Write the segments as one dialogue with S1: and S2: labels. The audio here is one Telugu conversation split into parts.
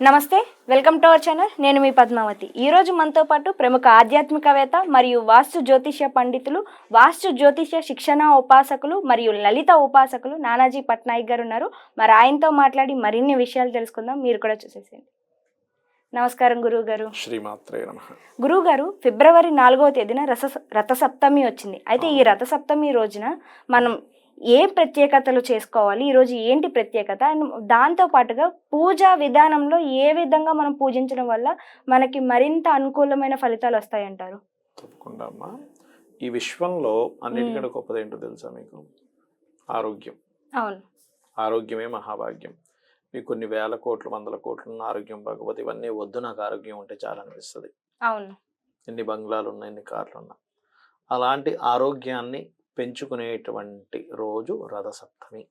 S1: నమస్తే, వెల్కమ్ టు అవర్ ఛానల్. నేను మీ పద్మావతి. ఈరోజు మనతో పాటు ప్రముఖ ఆధ్యాత్మికవేత్త మరియు వాస్తు జ్యోతిష్య పండితులు, వాస్తు జ్యోతిష్య శిక్షణ ఉపాసకులు మరియు లలిత ఉపాసకులు నానాజీ పట్నాయక్ గారు ఉన్నారు. మరి ఆయనతో మాట్లాడి మరిన్ని విషయాలు తెలుసుకుందాం. మీరు కూడా చూసేసేయండి. నమస్కారం గురువు గారు.
S2: శ్రీమాత్రే నమః.
S1: గురువు గారు, ఫిబ్రవరి 4వ తేదీన రథసప్తమి వచ్చింది. అయితే ఈ రథసప్తమి రోజున మనం ఏం ప్రత్యేకతలు చేసుకోవాలి, ఈరోజు ఏంటి ప్రత్యేకత, అండ్ దాంతో పాటుగా పూజా విధానంలో ఏ విధంగా మనం పూజించడం వల్ల మనకి మరింత అనుకూలమైన ఫలితాలు వస్తాయంటారు?
S2: తప్పకుండా అమ్మా. ఈ విశ్వంలో అన్నిటికంటే గొప్పది ఏంటో తెలుసా మీకు? ఆరోగ్యం.
S1: అవును.
S2: ఆరోగ్యమే మహాభాగ్యం. మీకు కొన్ని వేల కోట్లు, వందల కోట్లు ఆరోగ్యం బాగోపోతే ఇవన్నీ వద్దు, నాకు ఆరోగ్యం ఉంటే చాలా అనిపిస్తుంది.
S1: అవును.
S2: ఎన్ని బంగ్లాలు ఉన్నా, ఎన్ని కార్లు ఉన్నా, అలాంటి ఆరోగ్యాన్ని పెంచుకునేటువంటి రోజు రథసప్తమి.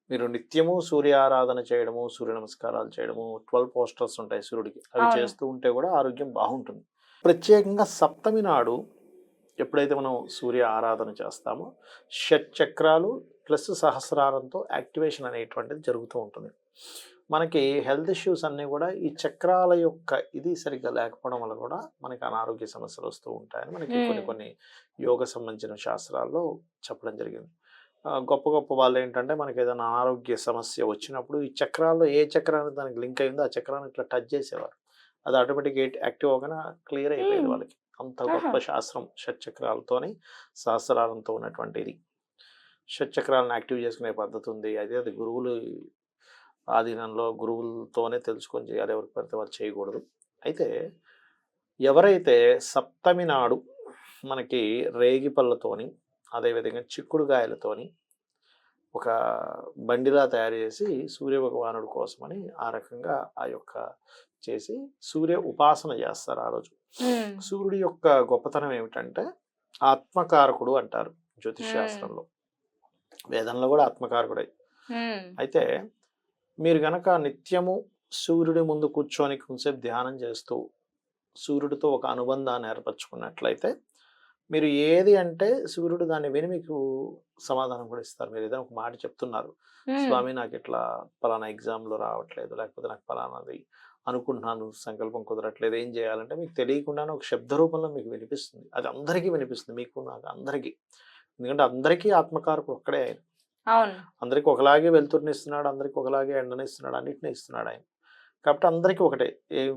S2: మీరు నిత్యము సూర్య ఆరాధన చేయడము, సూర్య నమస్కారాలు చేయడము, 12 పోస్టర్స్ ఉంటాయి సూర్యుడికి, అవి చేస్తూ ఉంటే కూడా ఆరోగ్యం బాగుంటుంది. ప్రత్యేకంగా సప్తమి నాడు ఎప్పుడైతే మనం సూర్య ఆరాధన చేస్తామో షట్చక్రాలు ప్లస్ సహస్రారంతో యాక్టివేషన్ అనేటువంటిది జరుగుతూ ఉంటుంది. మనకి హెల్త్ ఇష్యూస్ అన్నీ కూడా ఈ చక్రాల యొక్క ఇది సరిగ్గా లేకపోవడం వల్ల కూడా మనకి అనారోగ్య సమస్యలు వస్తూ ఉంటాయని మనకి కొన్ని యోగ సంబంధించిన శాస్త్రాల్లో చెప్పడం జరిగింది. గొప్ప గొప్ప వాళ్ళు ఏంటంటే మనకి ఏదైనా అనారోగ్య సమస్య వచ్చినప్పుడు ఈ చక్రాల్లో ఏ చక్రానికి దానికి లింక్ అయిందో ఆ చక్రాన్ని ఇట్లా టచ్ చేసేవారు. అది ఆటోమేటిక్గా యాక్టివ్ అవగానే క్లియర్ అయిపోయేది వాళ్ళకి. అంత గొప్ప శాస్త్రం షట్చక్రాలతోని సహస్రారంతో ఉన్నటువంటిది. షట్చక్రాలను యాక్టివ్ చేసుకునే పద్ధతి ఉంది. అది గురువులు ఆధీనంలో గురువులతోనే తెలుసుకొని చేయాలి, ఎవరికి పడితే వాళ్ళు చేయకూడదు. అయితే ఎవరైతే సప్తమి నాడు మనకి రేగి పళ్ళతోని అదేవిధంగా చిక్కుడుగాయలతోని ఒక బండిలా తయారు చేసి సూర్య భగవానుడి కోసమని ఆ రకంగా ఆ యొక్క చేసి సూర్య ఉపాసన చేస్తారు ఆ రోజు. సూర్యుడి యొక్క గొప్పతనం ఏమిటంటే ఆత్మకారకుడు అంటారు జ్యోతిష్ శాస్త్రంలో, వేదంలో కూడా ఆత్మకారకుడై. అయితే మీరు గనక నిత్యము సూర్యుడి ముందు కూర్చొని కొంచెంసేపు ధ్యానం చేస్తూ సూర్యుడితో ఒక అనుబంధాన్ని ఏర్పరచుకున్నట్లయితే మీరు ఏది అంటే సూర్యుడు దాన్ని విని మీకు సమాధానం కూడా ఇస్తారు. మీరు ఏదైనా ఒక మాట చెప్తున్నారు, స్వామి నాకు ఇట్లా పలానా ఎగ్జామ్లో రావట్లేదు, లేకపోతే నాకు పలానాది అనుకుంటున్నాను, సంకల్పం కుదరట్లేదు, ఏం చేయాలంటే మీకు తెలియకుండానే ఒక శబ్ద రూపంలో మీకు వినిపిస్తుంది. అది అందరికీ వినిపిస్తుంది, మీకు నాకు అందరికీ. ఎందుకంటే అందరికీ ఆత్మకారకుడు ఒక్కడే ఆయన. అందరికి ఒకలాగే వెలుతురుని ఇస్తున్నాడు, అందరికి ఒకలాగే ఎండని ఇస్తున్నాడు, అన్నిటిని ఇస్తున్నాడు ఆయన. కాబట్టి అందరికీ ఒకటే.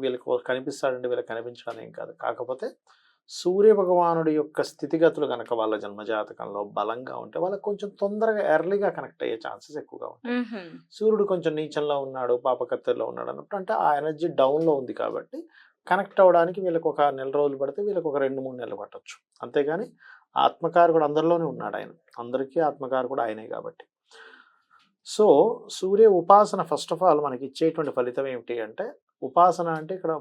S2: వీళ్ళకి కనిపిస్తాడంటే వీళ్ళకి కనిపించడం ఏం కాదు. కాకపోతే సూర్య భగవానుడి యొక్క స్థితిగతులు కనుక వాళ్ళ జన్మజాతకంలో బలంగా ఉంటే వాళ్ళకి కొంచెం తొందరగా ఎర్లీగా కనెక్ట్ అయ్యే ఛాన్సెస్ ఎక్కువగా ఉంటాయి. సూర్యుడు కొంచెం నీచంలో ఉన్నాడు, పాపకత్తెల్లో ఉన్నాడు అన్నప్పుడు అంటే ఆ ఎనర్జీ డౌన్లో ఉంది కాబట్టి కనెక్ట్ అవ్వడానికి వీళ్ళకి ఒక నెల రోజులు పడితే వీళ్ళకి ఒక 2-3 నెలలు పట్టచ్చు. అంతేగాని ఆత్మకారకుడు అందరిలోనే ఉన్నాడు ఆయన, అందరికీ ఆత్మకారకుడు ఆయనే కాబట్టి. సో సూర్య ఉపాసన ఫస్ట్ ఆఫ్ ఆల్ మనకి ఇచ్చేటువంటి ఫలితం ఏమిటి అంటే, ఉపాసన అంటే ఇక్కడ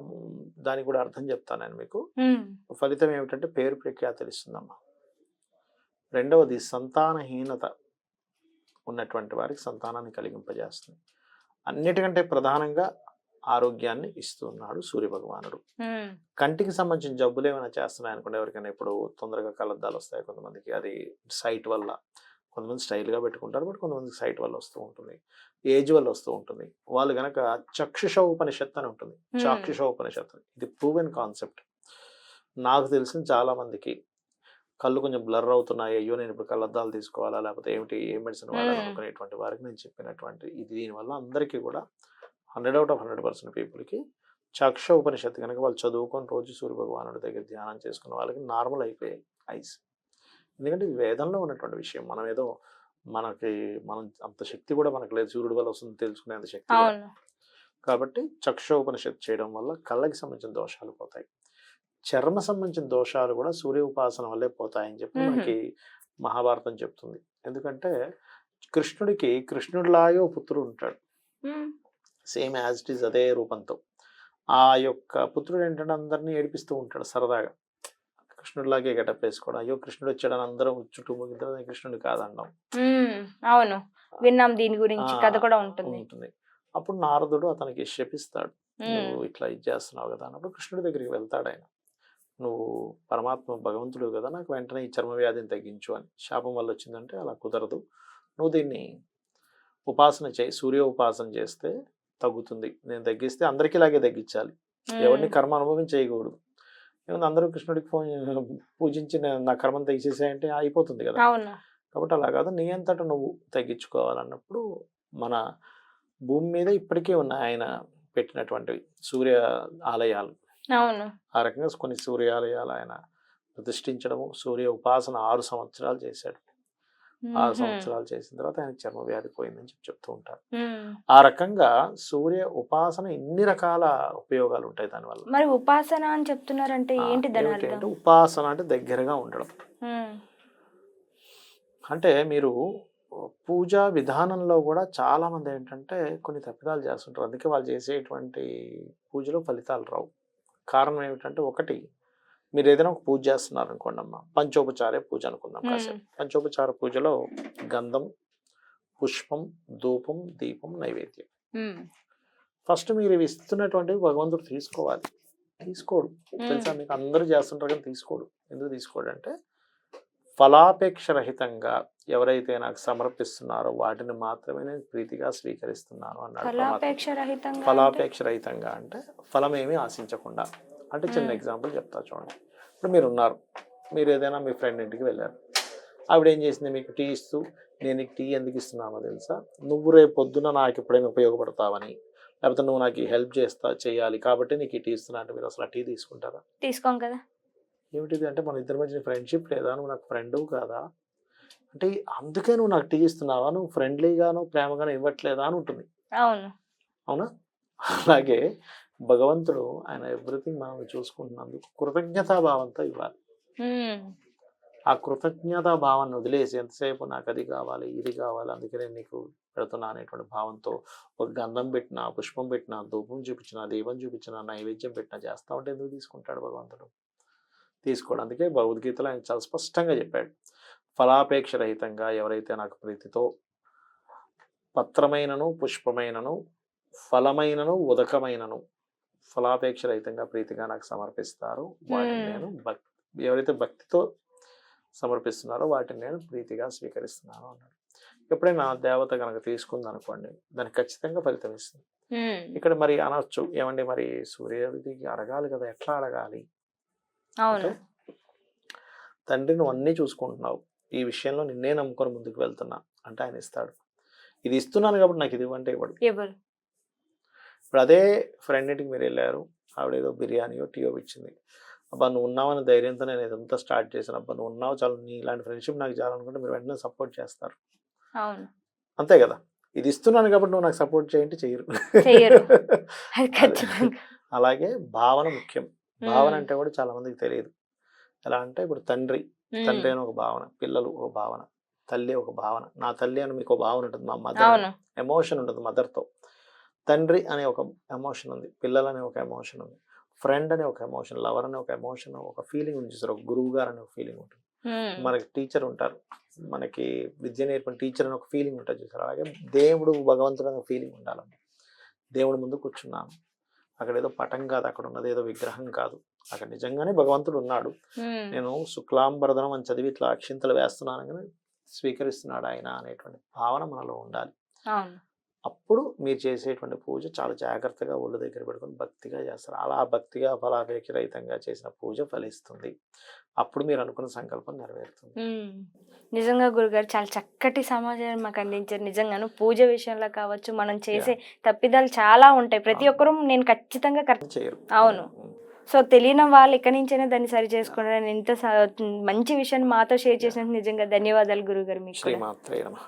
S2: దానికి కూడా అర్థం చెప్తాను నేను మీకు. ఫలితం ఏమిటంటే పేరు ప్రఖ్యాతలు ఇస్తుందమ్మా. రెండవది సంతానహీనత ఉన్నటువంటి వారికి సంతానాన్ని కలిగింపజేస్తుంది. అన్నిటికంటే ప్రధానంగా ఆరోగ్యాన్ని ఇస్తున్నాడు సూర్య భగవానుడు. కంటికి సంబంధించిన జబ్బులు ఏమైనా చేస్తున్నాయి అనుకోండి, ఎవరికైనా ఇప్పుడు తొందరగా కళ్ళద్దాలు వస్తాయి కొంతమందికి, అది సైట్ వల్ల. కొంతమంది స్టైల్గా పెట్టుకుంటారు, బట్ కొంతమందికి సైట్ వల్ల వస్తూ ఉంటుంది, ఏజ్ వల్ల వస్తూ ఉంటుంది. వాళ్ళు కనుక చక్షుష ఉపనిషత్తు అని ఉంటుంది, చాక్షుష ఉపనిషత్తు. ఇది ప్రూవెన్ కాన్సెప్ట్. నాకు తెలిసిన చాలా మందికి కళ్ళు కొంచెం బ్లర్ అవుతున్నాయి, అయ్యో నేను ఇప్పుడు కళ్ళద్దాలు తీసుకోవాలా లేకపోతే ఏమిటి, ఏ మెడిసిన్ వాడాలనుకునేటువంటి వారికి నేను చెప్పినటువంటి ఇది దీనివల్ల అందరికీ కూడా 100 out of 100% పీపుల్కి చక్ష ఉపనిషత్తు కనుక వాళ్ళు చదువుకొని రోజు సూర్య భగవానుడి దగ్గర ధ్యానం చేసుకున్న వాళ్ళకి నార్మల్ అయిపోయాయి ఐస్. ఎందుకంటే ఇది వేదంలో ఉన్నటువంటి విషయం. మనం ఏదో మనం అంత శక్తి కూడా మనకు లేదు, సూర్యుడి వల్ల వస్తుంది తెలుసుకునేంత శక్తి. కాబట్టి చక్ష ఉపనిషత్తు చేయడం వల్ల కళ్ళకి సంబంధించిన దోషాలు పోతాయి, చర్మ సంబంధించిన దోషాలు కూడా సూర్య ఉపాసన వల్లే పోతాయని చెప్పి మనకి మహాభారతం చెప్తుంది. ఎందుకంటే కృష్ణుడిలాగే పుత్రుడు ఉంటాడు, సేమ్ యాజ్ ఇట్ ఈస్ అదే రూపంతో. ఆ యొక్క పుత్రుడు ఏంటంటే అందరినీ ఏడిపిస్తూ ఉంటాడు సరదాగా, కృష్ణుడిలాగే గెటప్ వేసుకోవడం. అయ్యో కృష్ణుడు వచ్చాడని అందరం చుట్టూ ముగిద్దరు కృష్ణుడు కాదన్నాం.
S1: అవును, విన్నాం దీని గురించి, కథ కూడా ఉంటుంది.
S2: అప్పుడు నారదుడు అతనికి శపిస్తాడు, నువ్వు ఇట్లా ఇది చేస్తున్నావు కదా అన్నప్పుడు కృష్ణుడి దగ్గరికి వెళ్తాడు ఆయన. నువ్వు పరమాత్మ భగవంతుడు కదా, నాకు వెంటనే ఈ చర్మ వ్యాధిని తగ్గించు అని. శాపం వల్ల వచ్చిందంటే అలా కుదరదు, నువ్వు దీన్ని ఉపాసన చేయి, సూర్య ఉపాసన చేస్తే తగ్గుతుంది. నేను తగ్గిస్తే అందరికీ ఇలాగే తగ్గించాలి, ఎవరిని కర్మ అనుభవించేయకూడదు. ఏముంది అందరూ కృష్ణుడికి పూజించి నా కర్మను తీసేసాయంటే అయిపోతుంది కదా.
S1: అవును.
S2: కాబట్టి అలా కాదు, నీ అంతటా నువ్వు తగ్గించుకోవాలన్నప్పుడు మన భూమి మీద ఇప్పటికే ఉన్నాయి ఆయన పెట్టినటువంటి సూర్య ఆలయాలు.
S1: అవును.
S2: ఆ రకంగా కొన్ని సూర్యాలయాలు ఆయన ప్రతిష్ఠించడము, సూర్య ఉపాసన 6 సంవత్సరాలు చేశాడు. 6 సంవత్సరాలు చేసిన తర్వాత ఆయన చర్మ వ్యాధి పోయిందని చెప్తూ ఉంటారు. ఆ రకంగా సూర్య ఉపాసన ఇన్ని రకాల ఉపయోగాలు ఉంటాయి దానివల్ల.
S1: మరి ఉపాసన అని చెప్తున్నారంటే ఏంటి దాని అర్థం?
S2: ఉపాసన అంటే దగ్గరగా ఉండడం. అంటే మీరు పూజా విధానంలో కూడా చాలా మంది ఏంటంటే కొన్ని తప్పిదాలు చేస్తుంటారు. అందుకే వాళ్ళు చేసేటువంటి పూజలో ఫలితాలు రావు. కారణం ఏమిటంటే, ఒకటి, మీరు ఏదైనా ఒక పూజ చేస్తున్నారు అనుకోండి అమ్మ, పంచోపచార పూజ అనుకుందాం కాసేపు. పంచోపచార పూజలో గంధం, పుష్పం, ధూపం, దీపం, నైవేద్యం. ఫస్ట్ మీరు ఇవి ఇస్తున్నటువంటి భగవంతుడు తీసుకోవాలి. తీసుకోడు, తెలుసా మీకు? అందరూ చేస్తుంటారు కానీ తీసుకోడు. ఎందుకు తీసుకోడు అంటే, ఫలాపేక్ష రహితంగా ఎవరైతే నాకు సమర్పిస్తున్నారో వాటిని మాత్రమే నేను ప్రీతిగా స్వీకరిస్తున్నాను అన్నాడు. ఫలాపేక్ష రహితంగా అంటే ఫలమేమీ ఆశించకుండా. అంటే చిన్న ఎగ్జాంపుల్ చెప్తా చూడండి. ఇప్పుడు మీరు ఉన్నారు, మీరు ఏదైనా మీ ఫ్రెండ్ ఇంటికి వెళ్ళారు. ఆవిడ ఏం చేసింది, మీకు టీ ఇస్తూ, నేను నీకు టీ ఎందుకు ఇస్తున్నానో తెలుసా, నువ్వు రేపు పొద్దున నాకు ఎప్పుడైనా ఉపయోగపడతావని, లేకపోతే నువ్వు నాకు హెల్ప్ చేయాలి కాబట్టి నీకు ఈ టీ ఇస్తున్నా అంటే మీరు అసలు ఆ టీ తీసుకుంటారా?
S1: తీసుకోం కదా.
S2: ఏమిటిది అంటే, మన ఇద్దరి మధ్య ఫ్రెండ్షిప్ లేదా, నువ్వు నాకు ఫ్రెండ్ కాదా అంటే, అందుకే నువ్వు నాకు టీ ఇస్తున్నావా, నువ్వు ఫ్రెండ్లీగాను ప్రేమగాను ఇవ్వట్లేదా అని ఉంటుంది.
S1: అవును.
S2: అవునా? అలాగే భగవంతుడు ఆయన ఎవ్రీథింగ్ మనం చూసుకుంటున్నందుకు కృతజ్ఞతాభావంతో ఇవ్వాలి. ఆ కృతజ్ఞతా భావాన్ని వదిలేసి ఎంతసేపు నాకు అది కావాలి, ఇది కావాలి, అందుకే నేను నీకు పెడుతున్నా అనేటువంటి భావంతో ఒక గంధం పెట్టినా, పుష్పం పెట్టినా, ధూపం చూపించినా, దీపం చూపించినా, నైవేద్యం పెట్టినా చేస్తా ఉంటే ఎందుకు తీసుకుంటాడు భగవంతుడు? తీసుకోవడం. అందుకే భగవద్గీతలో ఆయన చాలా స్పష్టంగా చెప్పాడు, ఫలాపేక్ష రహితంగా ఎవరైతే నాకు ప్రీతితో పత్రమైనను, పుష్పమైనను, ఫలమైనను, ఉదకమైనను ఫలాపేక్ష రహితంగా ప్రీతిగా నాకు సమర్పిస్తారో వాటిని నేను ఎవరైతే భక్తితో సమర్పిస్తున్నారో వాటిని నేను ప్రీతిగా స్వీకరిస్తున్నాను అన్నాడు. ఎప్పుడైనా దేవత కనుక తీసుకుంది అనుకోండి, దానికి ఖచ్చితంగా ఫలితం ఇస్తుంది. ఇక్కడ మరి అనొచ్చు, ఏమండి మరి సూర్యదేవికి అడగాలి కదా, ఎట్లా అడగాలి అంటే, తండ్రి నువ్వు అన్నీ చూసుకుంటున్నావు, ఈ విషయంలో నిన్నే నమ్ముకొని ముందుకు వెళ్తున్నా అంటే ఆయన ఇస్తాడు. ఇది ఇస్తున్నాను కాబట్టి నాకు ఇది ఇవ్వంటే ఇవ్వడు. ఇప్పుడు అదే ఫ్రెండ్ ఇంటికి మీరు వెళ్ళారు, ఆవిడ ఏదో బిర్యానీయో టీయో ఇచ్చింది, అబ్బా నువ్వు ఉన్నావని ధైర్యంతో నేను ఇదంతా స్టార్ట్ చేశాను, అబ్బా నువ్వు ఉన్నావు చాలు, నీ ఇలాంటి ఫ్రెండ్షిప్ నాకు చాలనుకుంటే మీరు వెంటనే సపోర్ట్ చేస్తారు. అంతే కదా. ఇది ఇస్తున్నాను కాబట్టి నువ్వు నాకు సపోర్ట్ చేయంటే చెయ్యరు. అలాగే భావన ముఖ్యం. భావన అంటే కూడా చాలా మందికి తెలియదు. ఎలా అంటే, ఇప్పుడు తండ్రి అని ఒక భావన, పిల్లలు ఒక భావన, తల్లి ఒక భావన. నా తల్లి అని మీకు ఒక భావన ఉంటుంది, మా మదర్ ఎమోషన్ ఉంటుంది మదర్తో. తండ్రి అనే ఒక ఎమోషన్ ఉంది, పిల్లలు అనే ఒక ఎమోషన్ ఉంది, ఫ్రెండ్ అనే ఒక ఎమోషన్, లవర్ అనే ఒక ఎమోషన్, ఒక ఫీలింగ్ ఉంది చూసారు, ఒక గురువు గారు అనే ఒక ఫీలింగ్ ఉంటుంది. మనకి టీచర్ ఉంటారు, మనకి విద్య నేర్పిన టీచర్ అని ఒక ఫీలింగ్ ఉంటుంది చూసారు. అలాగే దేవుడు, భగవంతుడు అనే ఫీలింగ్ ఉండాలండి. దేవుడి ముందు కూర్చున్నాను, అక్కడ ఏదో పటం కాదు, అక్కడ ఉన్నది ఏదో విగ్రహం కాదు, అక్కడ నిజంగానే భగవంతుడు ఉన్నాడు. నేను శుక్లాంబరదనం అని చదివి ఇట్లా అక్షింతలు వేస్తున్నాను కానీ స్వీకరిస్తున్నాడు ఆయన అనేటువంటి భావన మనలో ఉండాలి. అప్పుడు మీరు చేసేటువంటి పూజ చాలా జాగ్రత్తగా ఒళ్ళు దగ్గర పెట్టుకుని భక్తిగా చేస్తారు. అలా భక్తిగా ఫలాపేక్ష రహితంగా చేసిన పూజ ఫలిస్తుంది. అప్పుడు మీరు అనుకున్న సంకల్పం నెరవేరుతుంది.
S1: నిజంగా గురుగారు చాలా చక్కటి సమాచారం మాకు అందించారు. నిజంగాను పూజ విషయంలో కావచ్చు, మనం చేసే తప్పిదాలు చాలా ఉంటాయి, ప్రతి ఒక్కరూ నేను ఖచ్చితంగా చేయరు. అవును. సో తెలియని వాళ్ళు ఇక్కడి నుంచైనా దాన్ని సరి చేసుకుంటారు. ఇంత మంచి విషయాన్ని మాతో షేర్ చేసినందుకు నిజంగా ధన్యవాదాలు గురుగారు. మీకు